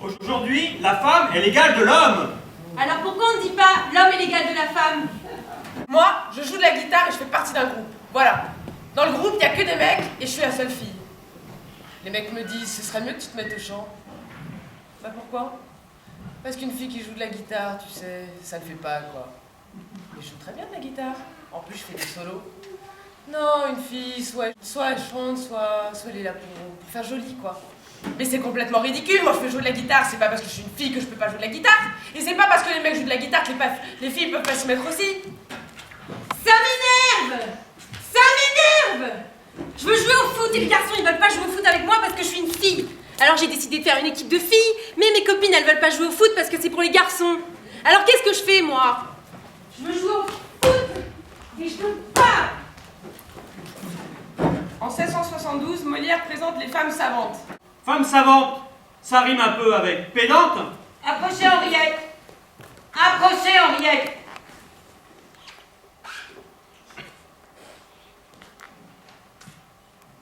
Aujourd'hui, la femme est l'égale de l'homme. Alors pourquoi on ne dit pas l'homme est l'égal de la femme? Moi, je joue de la guitare et je fais partie d'un groupe. Voilà. Dans le groupe, il n'y a que des mecs et je suis la seule fille. Les mecs me disent, ce serait mieux que tu te mettes au chant. Bah pourquoi? Parce qu'une fille qui joue de la guitare, tu sais, ça ne fait pas quoi. Mais je joue très bien de la guitare. En plus, je fais des solos. Non, une fille, soit elle chante, soit elle est là pour faire joli, quoi. Mais c'est complètement ridicule. Moi, je fais jouer de la guitare. C'est pas parce que je suis une fille que je peux pas jouer de la guitare. Et c'est pas parce que les mecs jouent de la guitare que les filles peuvent pas s'y mettre aussi. Ça m'énerve! Ça m'énerve! Je veux jouer au foot et les garçons, ils veulent pas jouer au foot avec moi parce que je suis une fille. Alors j'ai décidé de faire une équipe de filles, mais mes copines, elles veulent pas jouer au foot parce que c'est pour les garçons. Alors qu'est-ce que je fais, moi? Je veux jouer au foot et je peux pas! En 1672, Molière présente les femmes savantes. Femme savante, ça rime un peu avec pédante. Approchez Henriette! Approchez Henriette!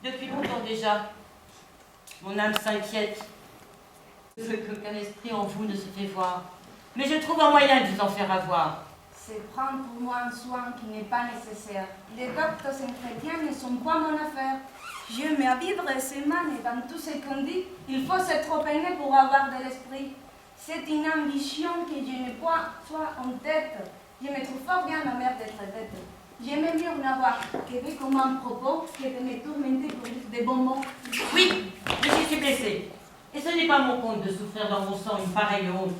Depuis longtemps déjà, mon âme s'inquiète. Je veux qu'aucun esprit en vous ne se fait voir. Mais je trouve un moyen de vous en faire avoir. C'est prendre pour moi un soin qui n'est pas nécessaire. Les doctes chrétiens ne sont pas mon affaire. Je mets à vivre semaine et dans tout ce qu'on dit, il faut se trop peiner pour avoir de l'esprit. C'est une ambition que je n'ai pas soit en tête. Je me trouve fort bien ma mère d'être bête. J'aimais mieux n'avoir que des comme un propos que de me tourmenter pour dire des bons mots. Oui, je suis blessée. Et ce n'est pas mon compte de souffrir dans mon sang une pareille honte.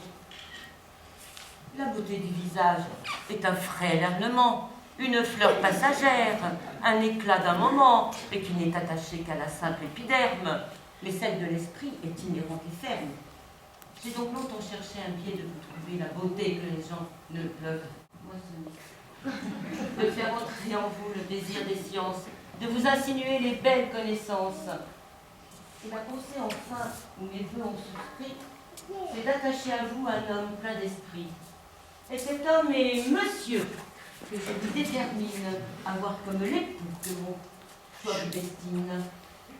La beauté du visage est un frêle ornement, une fleur passagère, un éclat d'un moment, et qui n'est attachée qu'à la simple épiderme. Mais celle de l'esprit est inhérente et ferme. J'ai donc longtemps cherché un pied de vous trouver la beauté que les gens ne peuvent moissonner. De faire entrer en vous le désir des sciences, de vous insinuer les belles connaissances. Et la pensée enfin où mes voeux ont souscrit, c'est d'attacher à vous un homme plein d'esprit. Et cet homme est monsieur, que je vous détermine à voir comme l'époux que mon choix vous destine.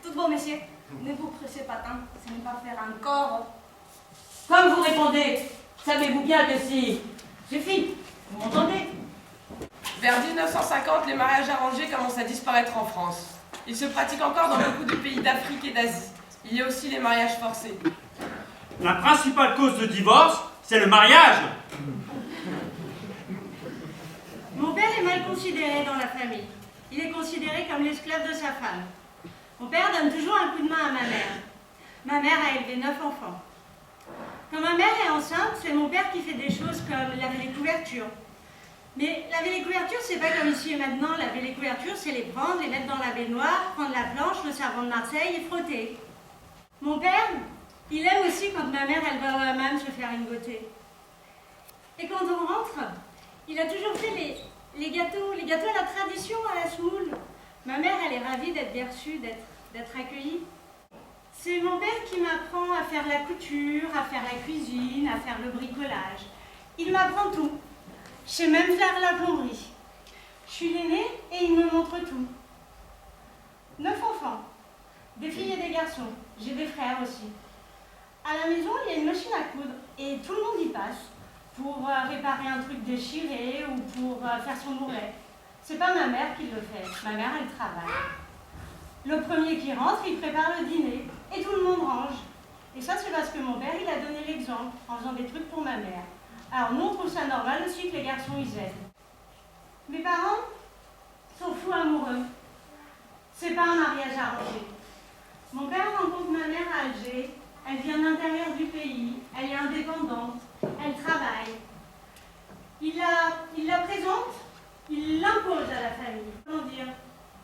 Tout bon, monsieur. Ne vous pressez pas tant, ce n'est pas faire encore. Comme vous répondez, savez-vous bien que si... Suffit, vous m'entendez? Vers 1950, les mariages arrangés commencent à disparaître en France. Ils se pratiquent encore dans beaucoup de pays d'Afrique et d'Asie. Il y a aussi les mariages forcés. La principale cause de divorce, c'est le mariage. Mon père est mal considéré dans la famille. Il est considéré comme l'esclave de sa femme. Mon père donne toujours un coup de main à ma mère. Ma mère a élevé 9 enfants. Quand ma mère est enceinte, c'est mon père qui fait des choses comme laver les couvertures. Mais laver les couvertures, c'est pas comme ici et maintenant. Laver les couvertures, c'est les prendre, les mettre dans la baignoire, prendre la planche, le savon de Marseille et frotter. Mon père, il aime aussi quand ma mère, elle va au hammam se faire une gouttée. Et quand on rentre, il a toujours fait les gâteaux à la tradition, à la semoule. Ma mère, elle est ravie d'être bien reçue, d'être accueillie. C'est mon père qui m'apprend à faire la couture, à faire la cuisine, à faire le bricolage. Il m'apprend tout. Je sais même faire la plomberie. Je suis l'aînée et il me montre tout. 9 enfants, des filles et des garçons. J'ai des frères aussi. À la maison, il y a une machine à coudre et tout le monde y passe pour réparer un truc déchiré ou pour faire son bourrelet. C'est pas ma mère qui le fait. Ma mère, elle travaille. Le premier qui rentre, il prépare le dîner et tout le monde range. Et ça, c'est parce que mon père, il a donné l'exemple en faisant des trucs pour ma mère. Alors nous, on trouve ça normal aussi que les garçons, ils aident. Mes parents sont fous amoureux. C'est pas un mariage arrangé. Mon père rencontre ma mère à Alger. Elle vient de l'intérieur du pays. Elle est indépendante. Elle travaille. Il la présente, il l'impose à la famille. Comment dire?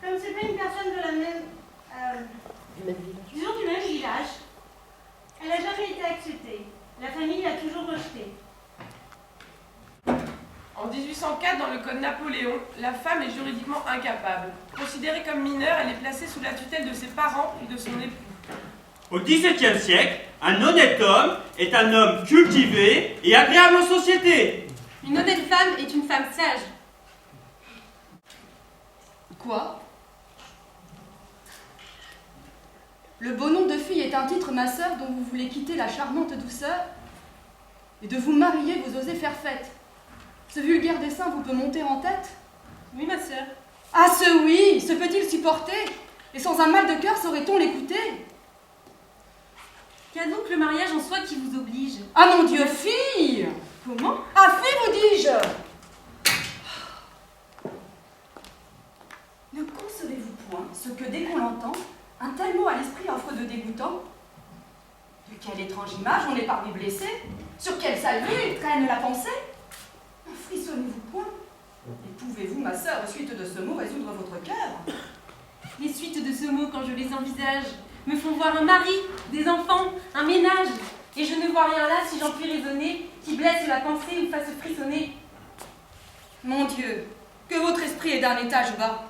Comme c'est pas une personne de la même... disons du même village, elle n'a jamais été acceptée. La famille l'a toujours rejetée. En 1804, dans le code Napoléon, la femme est juridiquement incapable. Considérée comme mineure, elle est placée sous la tutelle de ses parents puis de son époux. Au XVIIe siècle, un honnête homme est un homme cultivé et agréable en société. Une honnête femme est une femme sage. Quoi? Le beau nom de fille est un titre, ma sœur, dont vous voulez quitter la charmante douceur et de vous marier, vous osez faire fête. Ce vulgaire dessein vous peut monter en tête? Oui, ma sœur. Ah, ce oui, se peut-il supporter? Et sans un mal de cœur, saurait-on l'écouter? Qu'a donc le mariage en soi qui vous oblige? Ah mon Dieu, fille! Comment? Ah, fille, vous dis-je! Ne concevez-vous point ce que, dès qu'on l'entend, un tel mot à l'esprit offre de dégoûtant? De quelle étrange image on est parmi blessés? Sur quelle saluée traîne la pensée? Ne frissonnez-vous point? Et pouvez-vous, ma sœur, aux suites de ce mot, résoudre votre cœur? Les suites de ce mot, quand je les envisage, me font voir un mari, des enfants, un ménage. Et je ne vois rien là, si j'en puis raisonner, qui blesse la pensée ou fasse frissonner. Mon Dieu, que votre esprit est d'un étage bas,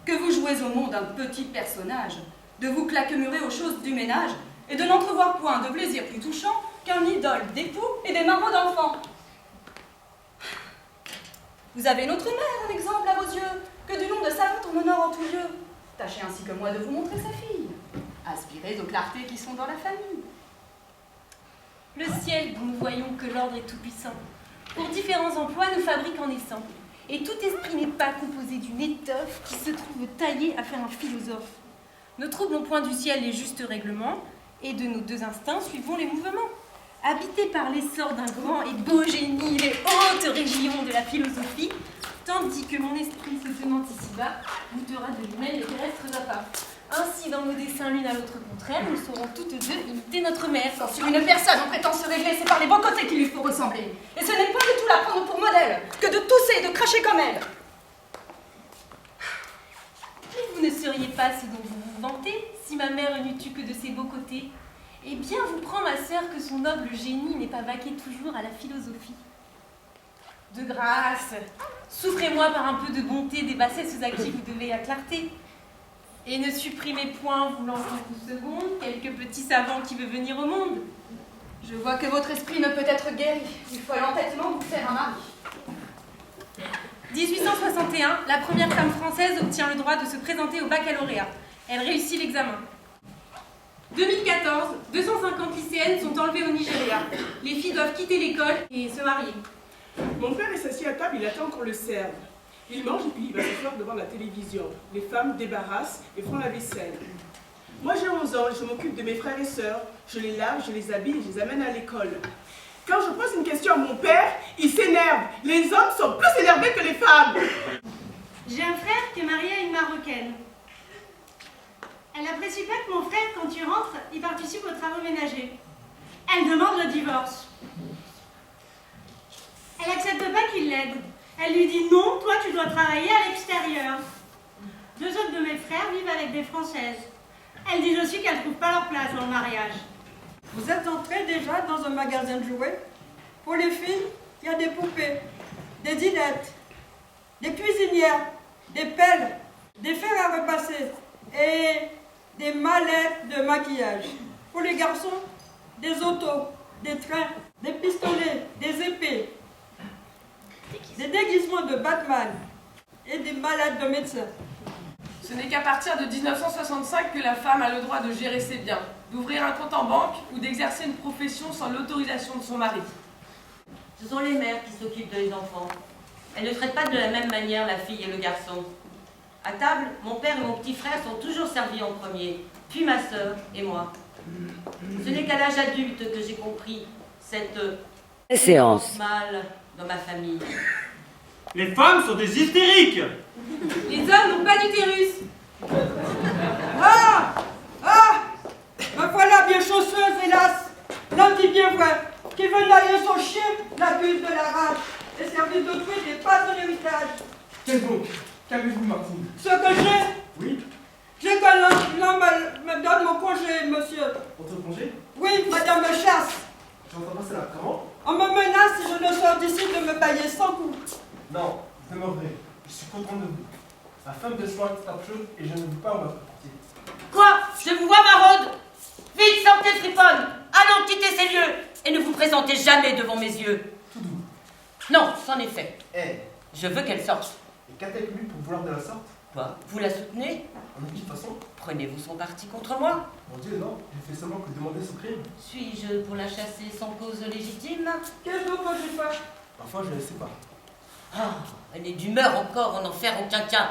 que vous jouez au monde un petit personnage, de vous claquemurer aux choses du ménage, et de n'entrevoir point de plaisir plus touchant qu'un idole d'époux et des marmots d'enfants. Vous avez notre mère, un exemple à vos yeux, que du nom de savante on honore en tout lieu. Tâchez ainsi que moi de vous montrer sa fille. Aspirez aux clartés qui sont dans la famille. Le ciel, dont nous voyons que l'ordre est tout-puissant, pour différents emplois nous fabrique en naissant. Et tout esprit n'est pas composé d'une étoffe qui se trouve taillée à faire un philosophe. Ne troublons point du ciel les justes règlements, et de nos deux instincts suivons les mouvements. Habités par l'essor d'un grand et beau génie, les hautes régions de la philosophie, tandis que mon esprit se tenant ici-bas, goûtera de lui-même les terrestres appâts. Ainsi, dans nos dessins l'une à l'autre contraire, nous saurons toutes deux imiter notre mère. Quand sur une personne on prétend se régler, c'est par les beaux côtés qu'il lui faut ressembler. Et ce n'est pas du tout la prendre pour modèle, que de tousser et de cracher comme elle. Mais vous ne seriez pas ce dont vous vous vantez, si ma mère n'eût eu que de ses beaux côtés. Eh bien, vous prend, ma sœur, que son noble génie n'est pas vaqué toujours à la philosophie. De grâce, souffrez-moi par un peu de bonté des bassesses à qui vous devez la clarté. Et ne supprimez point, voulant quelques secondes, quelques petits savants qui veulent venir au monde. Je vois que votre esprit ne peut être guéri. Il faut à l'entêtement vous faire un mari. 1861, la première femme française obtient le droit de se présenter au baccalauréat. Elle réussit l'examen. 2014, 250 lycéennes sont enlevées au Nigeria. Les filles doivent quitter l'école et se marier. Mon père est assis à table, il attend qu'on le serve. Il mange et puis il va s'asseoir devant la télévision. Les femmes débarrassent et font la vaisselle. Moi j'ai 11 ans et je m'occupe de mes frères et sœurs. Je les lave, je les habille et je les amène à l'école. Quand je pose une question à mon père, il s'énerve. Les hommes sont plus énervés que les femmes. J'ai un frère qui est marié à une Marocaine. Elle apprécie pas que mon frère, quand il rentre, il participe aux travaux ménagers. Elle demande le divorce. Elle accepte pas qu'il l'aide. Elle lui dit non, toi tu dois travailler à l'extérieur. Deux autres de mes frères vivent avec des Françaises. Elles disent aussi qu'elles ne trouvent pas leur place dans le mariage. Vous êtes entrés déjà dans un magasin de jouets? Pour les filles, il y a des poupées, des dinettes, des cuisinières, des pelles, des fers à repasser et des mallettes de maquillage. Pour les garçons, des autos, des trains, des pistolets, des épées, des déguisements de Batman et des malades de médecins. Ce n'est qu'à partir de 1965 que la femme a le droit de gérer ses biens, d'ouvrir un compte en banque ou d'exercer une profession sans l'autorisation de son mari. Ce sont les mères qui s'occupent des enfants. Elles ne traitent pas de la même manière la fille et le garçon. À table, mon père et mon petit frère sont toujours servis en premier, puis ma sœur et moi. Ce n'est qu'à l'âge adulte que j'ai compris cette séance mal dans ma famille. Les femmes sont des hystériques. Les hommes n'ont pas d'utérus. Ah! Ah! Me voilà bien chausseuse, hélas! L'homme qui bien voit, qui veut nailler son chien, l'abuse de la rage, et servir d'autrui n'est pas son héritage. Qu'est-ce donc? Qu'avez-vous, Martine? Ce que j'ai, Oui? j'ai que l'homme me donne mon congé, monsieur. Votre congé? Oui, madame me chasse. J'entends pas cela. Comment? On me menace si je ne sors d'ici de me pailler sans coup. Non, vous demeurerez. Je suis content de vous. Ma femme de soin est quelque chose et je ne veux pas en apporter. Quoi? Je vous vois, maraude! Vite, sortez, friponne! Allons quitter ces lieux et ne vous présentez jamais devant mes yeux. Tout doux. Non, c'en est fait. Eh, Je veux qu'elle sorte. et qu'a-t-elle lu pour vouloir de la sorte? Quoi? Vous la soutenez? En de toute façon, Prenez-vous son parti contre moi? mon Dieu, non, j'ai fait seulement que demander son crime. Suis-je pour la chasser sans cause légitime? Qu'est-ce que j'ai fait? Parfois, je ne sais pas. Ah, elle est d'humeur encore en enfer aucun cas.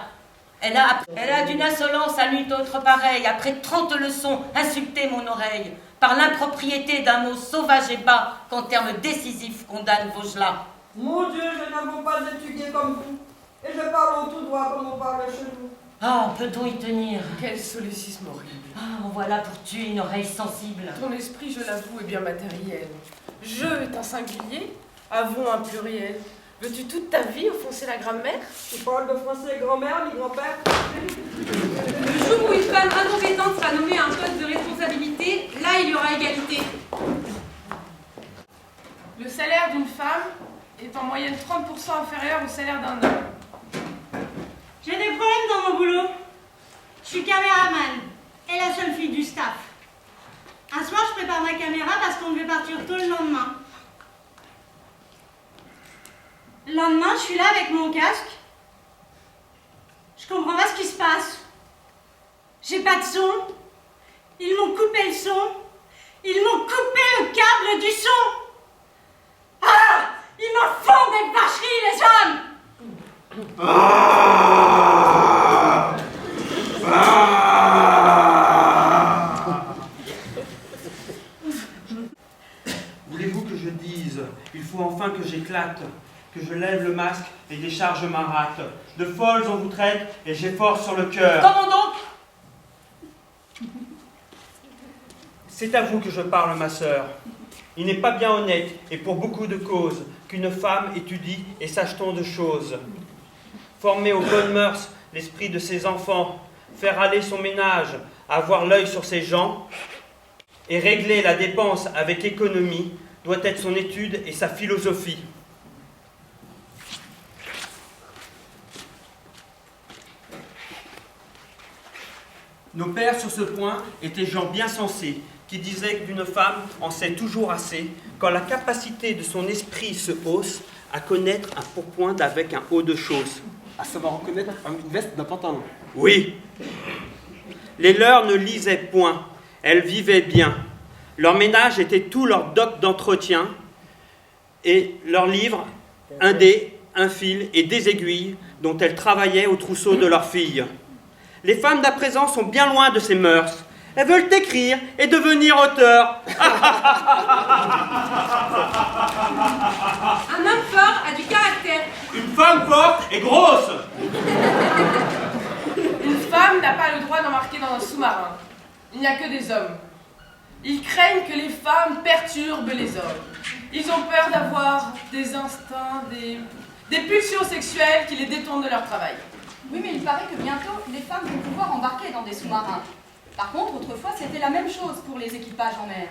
Elle a d'une insolence à nulle autre pareille, après 30 leçons, insulté mon oreille, par l'impropriété d'un mot sauvage et bas, qu'en termes décisifs condamne Vaugelas. Mon Dieu, je n'avoue pas étudier comme vous. Et je parle au tout droit comme on parle chez nous. Ah, peut-on y tenir? Quel solécisme horrible. Ah, en voilà pour tuer une oreille sensible. Ton esprit, je l'avoue, est bien matériel. Je est un singulier, avons un pluriel. Veux-tu toute ta vie offenser la grammaire? Tu parles de français grand-mère ni grand-père? Le jour où une femme incompétente sera nommée à un poste de responsabilité, là il y aura égalité. Le salaire d'une femme est en moyenne 30% inférieur au salaire d'un homme. J'ai des problèmes dans mon boulot. Je suis caméraman et la seule fille du staff. Un soir, je prépare ma caméra parce qu'on devait partir tôt le lendemain. Le lendemain, je suis là avec mon casque. Je comprends pas ce qui se passe. J'ai pas de son. Ils m'ont coupé le son. Ils m'ont coupé le câble du son. Ah! Ils me font des vacheries, les hommes! Voulez-vous que je dise? Il faut enfin que j'éclate, que je lève le masque et décharge ma rate. De folles on vous traite et j'ai force sur le cœur. Comment donc? C'est à vous que je parle, ma sœur. Il n'est pas bien honnête, et pour beaucoup de causes, qu'une femme étudie et sache tant de choses. Former aux bonnes mœurs l'esprit de ses enfants, faire aller son ménage, avoir l'œil sur ses gens, et régler la dépense avec économie, doit être son étude et sa philosophie. Nos pères, sur ce point, étaient gens bien sensés, qui disaient d'une femme en sait toujours assez, quand la capacité de son esprit se hausse à connaître un pourpoint d'avec un haut de chose. À savoir reconnaître une veste d'un pantalon. Oui. Les leurs ne lisaient point, elles vivaient bien. Leur ménage était tout leur doc d'entretien, et leurs livres, un dé, un fil et des aiguilles, dont elles travaillaient au trousseau de leurs filles. Les femmes d'à présent sont bien loin de ces mœurs. Elles veulent écrire et devenir auteurs. Un homme fort a du caractère. Une femme forte et grosse. Une femme n'a pas le droit d'embarquer dans un sous-marin. Il n'y a que des hommes. Ils craignent que les femmes perturbent les hommes. Ils ont peur d'avoir des instincts, des pulsions sexuelles qui les détournent de leur travail. Oui, mais il paraît que bientôt, les femmes vont pouvoir embarquer dans des sous-marins. Par contre, autrefois, c'était la même chose pour les équipages en mer.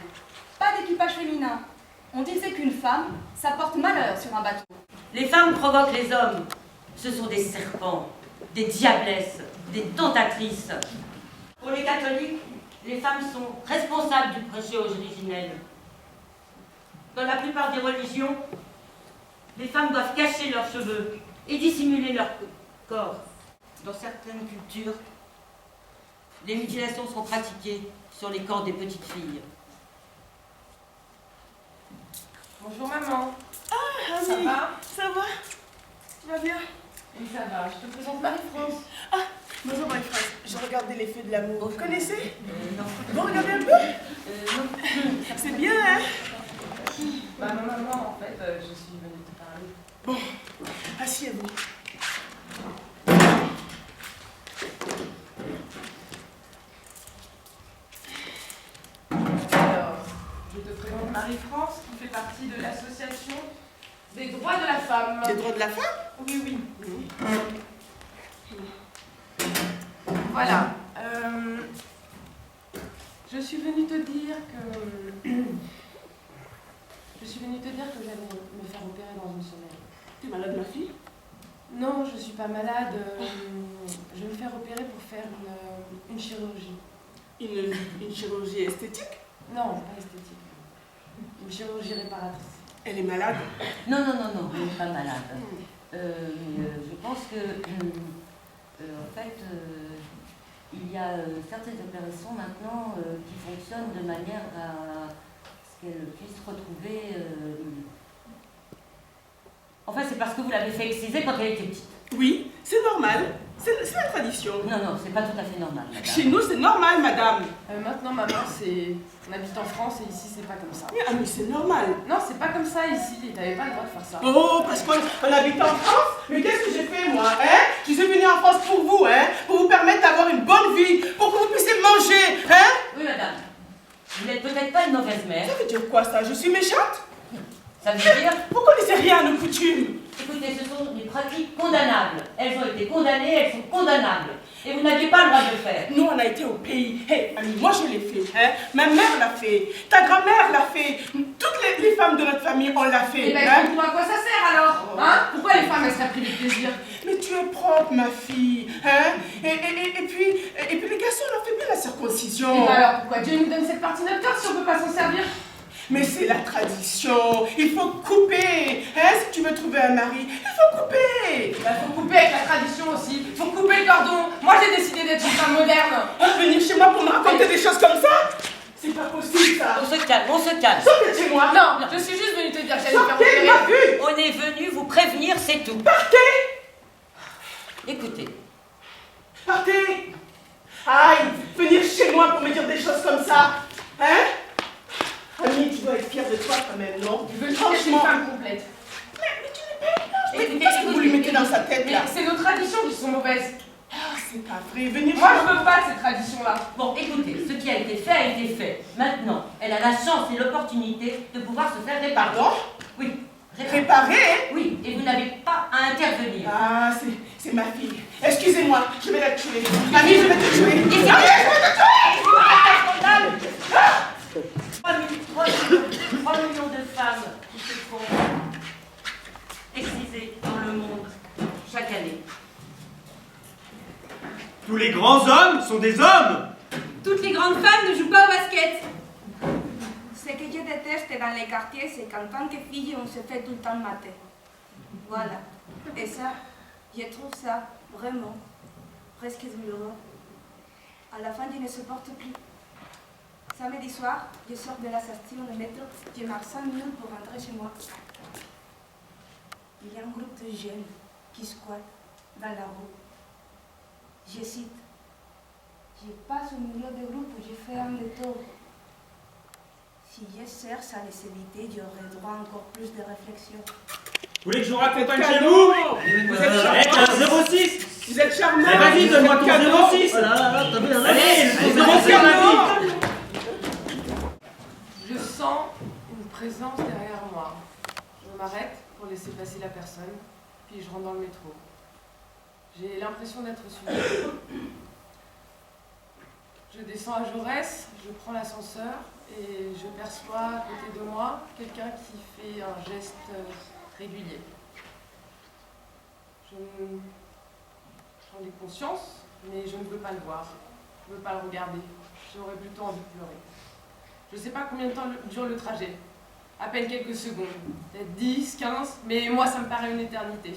Pas d'équipage féminin. On disait qu'une femme, ça porte malheur sur un bateau. Les femmes provoquent les hommes. Ce sont des serpents, des diablesses, des tentatrices. Pour les catholiques, les femmes sont responsables du prêché originel. Dans la plupart des religions, les femmes doivent cacher leurs cheveux et dissimuler leur corps. Dans certaines cultures, les mutilations sont pratiquées sur les corps des petites filles. Bonjour maman. Ah, Ça va? Ça va? Tu vas bien? Oui, ça va. Je te présente Marie-France. Ah, bonjour Marie-France. Je regardais Les Feux de l'amour. Vous connaissez? Non. Vous regardez un peu? Non. C'est bien, hein? Bah, ma maman, en fait, je suis venue te parler. Bon, asseyez-vous. Alors, je te présente Marie-France, qui fait partie de l'association des droits de la femme. Les droits de la femme? Oui, oui. Voilà. Je suis venue te dire que... j'allais me faire opérer dans une semaine. T'es malade, ma fille? Non, je suis pas malade. Je vais me faire opérer pour faire une chirurgie. Une chirurgie esthétique? Non, pas esthétique. Une chirurgie réparatrice. Elle est malade? Non, elle n'est pas malade. Je pense que En fait, il y a certaines opérations maintenant qui fonctionnent de manière à ce qu'elle puisse retrouver... Enfin, c'est parce que vous l'avez fait exciser quand elle était petite. Oui, c'est normal. C'est la tradition. Non, non, c'est pas tout à fait normal, madame. Chez nous, c'est normal, madame. Maintenant, maman, on habite en France et ici, c'est pas comme ça. Mais c'est normal. Non, c'est pas comme ça ici. T'avais pas le droit de faire ça. Oh, parce qu'on habite en France? Mais qu'est-ce que j'ai fait, moi, hein? Je suis venue en France pour vous, hein? Pour vous permettre d'avoir une bonne vie, pour que vous puissiez manger, hein? Oui, madame. Vous n'êtes peut-être pas une mauvaise mère. Ça veut dire quoi, ça? Je suis méchante? Ça veut dire... Vous connaissez rien à nos coutumes. Écoutez, ce sont des pratiques condamnables. Elles ont été condamnées, elles sont condamnables. Et vous n'aviez pas le droit de le faire. Nous, on a été au pays. Hé, Annie, moi je l'ai fait. Hein? Ma mère l'a fait. Ta grand-mère l'a fait. Toutes les femmes de notre famille, on l'a fait. Et ben, hein? explique-moi à quoi ça sert alors, hein? Pourquoi les femmes, elles seraient privées de plaisir? Mais tu es propre, ma fille. Hein? Et puis les garçons, on a fait bien la circoncision. Et ben alors, pourquoi Dieu nous donne cette partie de notre corps si on peut pas s'en servir? Mais c'est la tradition. Il faut couper. Hein? Si tu veux trouver un mari, il faut couper. Bah, faut couper avec la tradition aussi. Faut couper le cordon. Moi, j'ai décidé d'être une femme moderne. Venir chez moi pour me raconter des choses comme ça? C'est pas possible, ça. On se calme, on se calme. Sortez de chez moi. Non, je suis juste venue te dire que j'allais me faire Sortez de ma opérer. vue. On est venu vous prévenir, c'est tout. Partez. Écoutez, Partez. Aïe, venir chez moi pour me dire des choses comme ça. Hein? Annie, tu dois être fière de toi quand même, non? Je veux juste être une femme complète. Mais tu n'es pas une ange. Mais qu'est-ce que vous lui mettez dans sa tête, Mais là? c'est nos traditions qui sont mauvaises. Ah, c'est pas vrai. Venir Moi, chez je veux pas de cette tradition-là. bon, écoutez, ce qui a été fait a été fait. Maintenant, elle a la chance et l'opportunité de pouvoir se faire réparer. Pardon? Oui, Réparer? Oui, et vous n'avez pas à intervenir. Ah, c'est ma fille. Excusez-moi, je vais la tuer. Mamie, je vais te tuer. Mamie, je vais te tuer! 3 millions de femmes qui se font exciser dans le monde chaque année. Tous les grands hommes sont des hommes. Toutes les grandes femmes ne jouent pas au basket. Ce que je déteste dans les quartiers, c'est qu'en tant que fille, on se fait tout le temps mater. Voilà. Et ça, je trouve ça vraiment presque douloureux. À la fin, je ne supporte plus. Samedi soir, je sors de la station de métro, je marche 5 minutes pour rentrer chez moi. Il y a un groupe de jeunes qui squattent dans la rue. Je cite. Je passe au milieu du groupe, je fais un détour. Si je cherche à les éviter, j'aurai droit à encore plus de réflexion. Vous voulez que je vous raccompagne chez vous? Vous êtes charmant. 06. Vous êtes charmant. Vas-y, donne-moi ton cadeau. 06. Allez, Allez, le mon cadeau. Je sens une présence derrière moi. Je m'arrête pour laisser passer la personne, puis je rentre dans le métro. J'ai l'impression d'être suivie. Je descends à Jaurès, je prends l'ascenseur et je perçois à côté de moi quelqu'un qui fait un geste régulier. J'en ai conscience, mais je ne veux pas le voir. Je ne veux pas le regarder. J'aurais plutôt envie de pleurer. Je ne sais pas combien de temps dure le trajet. À peine quelques secondes. Peut-être 10, 15, mais moi ça me paraît une éternité.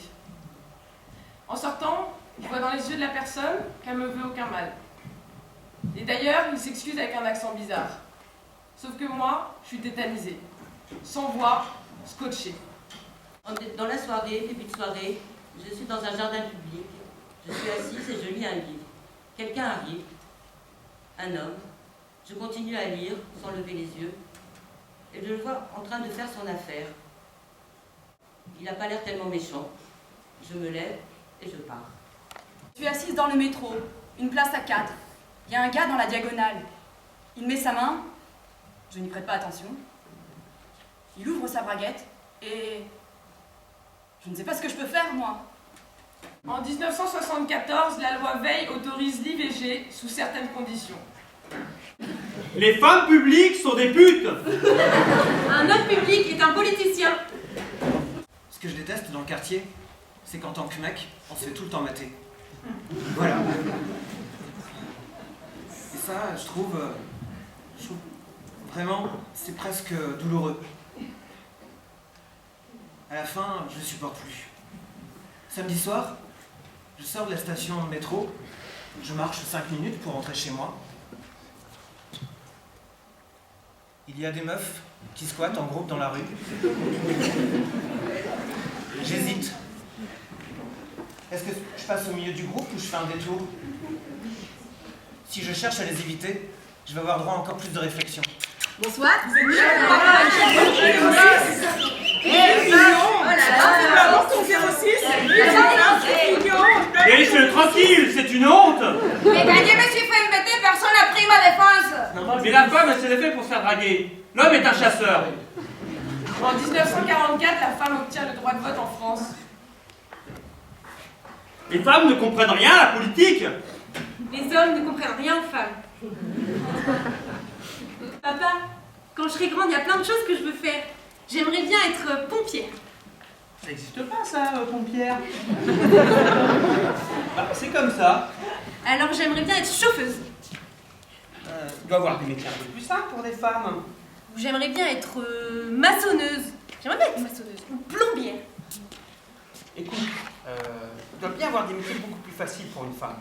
En sortant, je vois dans les yeux de la personne qu'elle me veut aucun mal. Et d'ailleurs, il s'excuse avec un accent bizarre. Sauf que moi, je suis tétanisée. Sans voix, scotchée. Dans la soirée, début de soirée, je suis dans un jardin public. Je suis assise et je lis un livre. Quelqu'un arrive, un homme. Je continue à lire sans lever les yeux. Et je le vois en train de faire son affaire. Il n'a pas l'air tellement méchant. Je me lève et je pars. Je suis assise dans le métro, une place à 4. Il y a un gars dans la diagonale. Il met sa main, je n'y prête pas attention. Il ouvre sa braguette et je ne sais pas ce que je peux faire, moi. En 1974, la loi Veil autorise l'IVG sous certaines conditions. Les femmes publiques sont des putes. Un homme public est un politicien. Ce que je déteste dans le quartier, c'est qu'en tant que mec, on se fait tout le temps mater. Voilà. Et ça, je trouve vraiment, c'est presque douloureux. À la fin, je supporte plus. Samedi soir, Je sors de la station de métro, je marche 5 minutes pour rentrer chez moi. Il y a des meufs qui squattent en groupe dans la rue. J'hésite. Est-ce que je passe au milieu du groupe ou je fais un détour? Si je cherche à les éviter, je vais avoir droit à encore plus de réflexion. Bonsoir. Laissez-le tranquille, c'est une honte. Mais quand je me suis fait embêter, personne n'a pris ma défense. Mais la femme, elle s'est fait pour se faire draguer. L'homme est un chasseur. En 1944, la femme obtient le droit de vote en France. Les femmes ne comprennent rien à la politique. Les hommes ne comprennent rien aux femmes. Papa, quand je serai grande, il y a plein de choses que je veux faire. J'aimerais bien être pompière. Ça n'existe pas, ça, pompière. Bah, c'est comme ça. Alors j'aimerais bien être chauffeuse. Il doit y avoir des métiers un peu plus simples pour des femmes. Ou j'aimerais bien être maçonneuse. J'aimerais bien être maçonneuse. Ou plombière. Écoute, il doit bien y avoir des métiers beaucoup plus faciles pour une femme.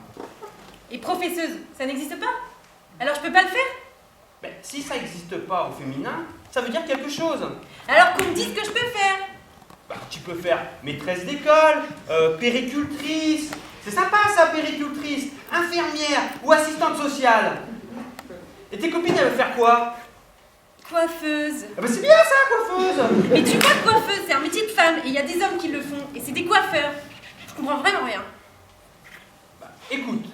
Et professeuse, ça n'existe pas? Alors je peux pas le faire? Mais si ça n'existe pas au féminin, ça veut dire quelque chose. Alors qu'on me dise ce que je peux faire. Bah, tu peux faire maîtresse d'école, péricultrice. C'est sympa ça, péricultrice, infirmière ou assistante sociale. Et tes copines, elles veulent faire quoi? Coiffeuse. Ah bah c'est bien ça, coiffeuse. Mais tu vois, coiffeuse, c'est un métier de femme et il y a des hommes qui le font. Et c'est des coiffeurs. Je comprends vraiment rien. Bah, écoute,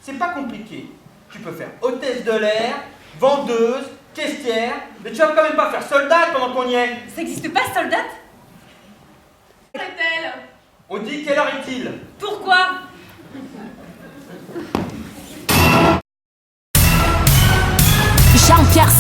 c'est pas compliqué. Tu peux faire hôtesse de l'air, vendeuse, caissière, mais tu vas quand même pas faire soldate pendant qu'on y est. Ça n'existe pas, soldate? Quelle est-elle? On dit quelle heure est-il? Pourquoi? Jean-Pierre